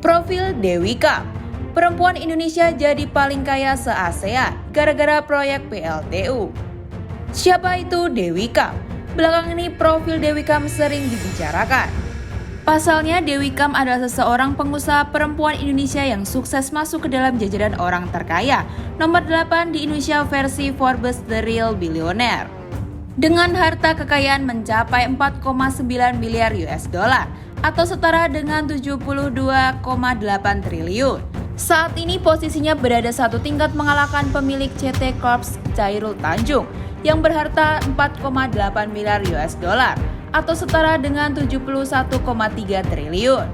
Profil Dewi Kam, perempuan Indonesia jadi paling kaya se-ASEAN gara-gara proyek PLTU. Siapa itu Dewi Kam? Belakangan ini profil Dewi Kam sering dibicarakan. Pasalnya Dewi Kam adalah seseorang pengusaha perempuan Indonesia yang sukses masuk ke dalam jajaran orang terkaya nomor 8 di Indonesia versi Forbes The Real Billionaire. Dengan harta kekayaan mencapai 4,9 miliar US dollar atau setara dengan 72,8 triliun. Saat ini posisinya berada satu tingkat mengalahkan pemilik CT Corp Chairul Tanjung yang berharta 4,8 miliar US dollar atau setara dengan 71,3 triliun.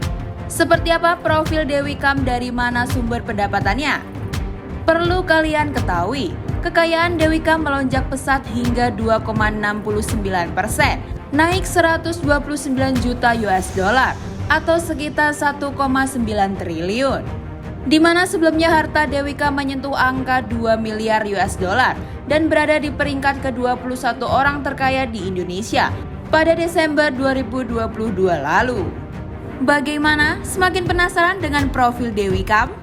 Seperti apa profil Dewi Kam, dari mana sumber pendapatannya? Perlu kalian ketahui, kekayaan Dewi Kam melonjak pesat hingga 2,69%, naik 129 juta US dollar atau sekitar 1,9 triliun. Di mana sebelumnya harta Dewi Kam menyentuh angka 2 miliar US dollar dan berada di peringkat ke-21 orang terkaya di Indonesia pada Desember 2022 lalu. Bagaimana? Semakin penasaran dengan profil Dewi Kam?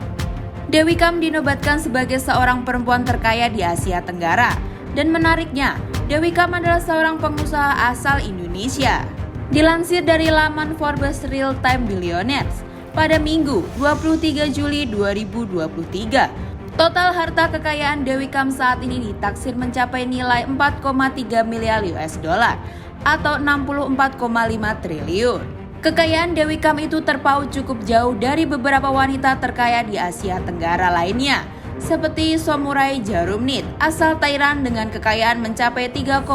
Dewi Kam dinobatkan sebagai seorang perempuan terkaya di Asia Tenggara. Dan menariknya, Dewi Kam adalah seorang pengusaha asal Indonesia. Dilansir dari laman Forbes Real Time Billionaires, pada Minggu 23 Juli 2023, total harta kekayaan Dewi Kam saat ini ditaksir mencapai nilai 4,3 miliar US dollar atau 64,5 triliun. Kekayaan Dewi Kam itu terpaut cukup jauh dari beberapa wanita terkaya di Asia Tenggara lainnya, seperti Samurai Jarumneet asal Thailand dengan kekayaan mencapai 3,9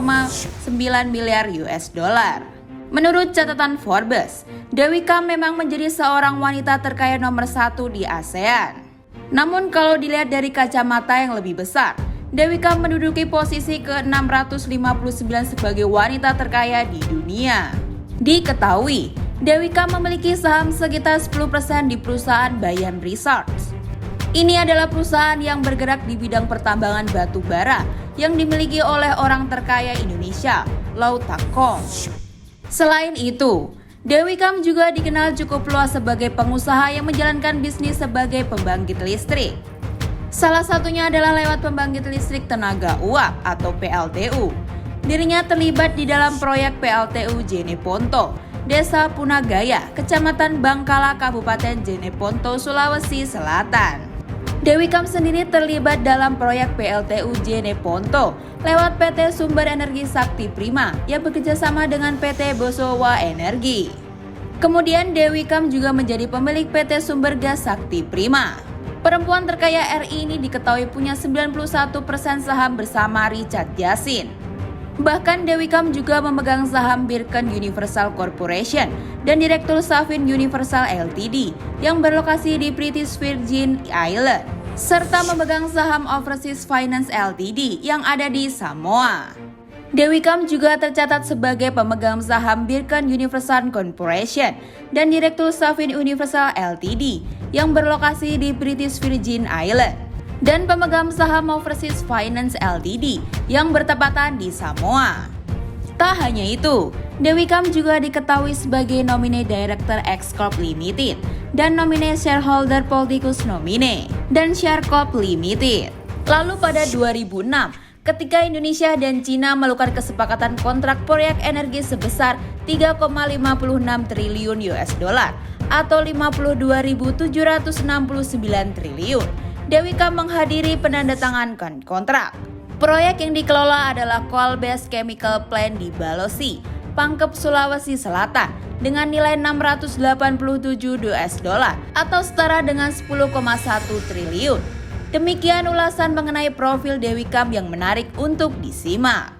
miliar US dollar. Menurut catatan Forbes, Dewi Kam memang menjadi seorang wanita terkaya nomor 1 di ASEAN. Namun kalau dilihat dari kacamata yang lebih besar, Dewi Kam menduduki posisi ke-659 sebagai wanita terkaya di dunia. Diketahui, Dewi Kam memiliki saham sekitar 10% di perusahaan Bayan Resorts. Ini adalah perusahaan yang bergerak di bidang pertambangan batu bara yang dimiliki oleh orang terkaya Indonesia, Lau Tak Kong. Selain itu, Dewi Kam juga dikenal cukup luas sebagai pengusaha yang menjalankan bisnis sebagai pembangkit listrik. Salah satunya adalah lewat pembangkit listrik tenaga uap atau PLTU. Dirinya terlibat di dalam proyek PLTU Jeneponto, Desa Punagaya, Kecamatan Bangkala, Kabupaten Jeneponto, Sulawesi Selatan. Dewi Kam sendiri terlibat dalam proyek PLTU Jeneponto lewat PT Sumber Energi Sakti Prima yang bekerjasama dengan PT Bosowa Energi. Kemudian Dewi Kam juga menjadi pemilik PT Sumber Gas Sakti Prima. Perempuan terkaya RI ini diketahui punya 91% saham bersama Richard Yassin. Bahkan Dewi Kam juga memegang saham Birken Universal Corporation dan Direktur Savin Universal Ltd yang berlokasi di British Virgin Islands, serta memegang saham Overseas Finance Ltd yang ada di Samoa. Dewi Kam juga tercatat sebagai pemegang saham Birken Universal Corporation dan Direktur Savin Universal Ltd yang berlokasi di British Virgin Islands, dan pemegang saham Overseas Finance Ltd yang bertepatan di Samoa. Tak hanya itu, Dewi Kam juga diketahui sebagai nomine Director X Corp Limited dan nomine Shareholder Politicus Nomine dan Share Corp Limited. Lalu pada 2006, ketika Indonesia dan Cina melakukan kesepakatan kontrak proyek energi sebesar 3,56 triliun US dollar atau 52.769 triliun, Dewi Kam menghadiri penandatangan kontrak. Proyek yang dikelola adalah Coal Base Chemical Plant di Balosi, Pangkep, Sulawesi Selatan dengan nilai 687 US dollar atau setara dengan 10,1 triliun. Demikian ulasan mengenai profil Dewi Kam yang menarik untuk disimak.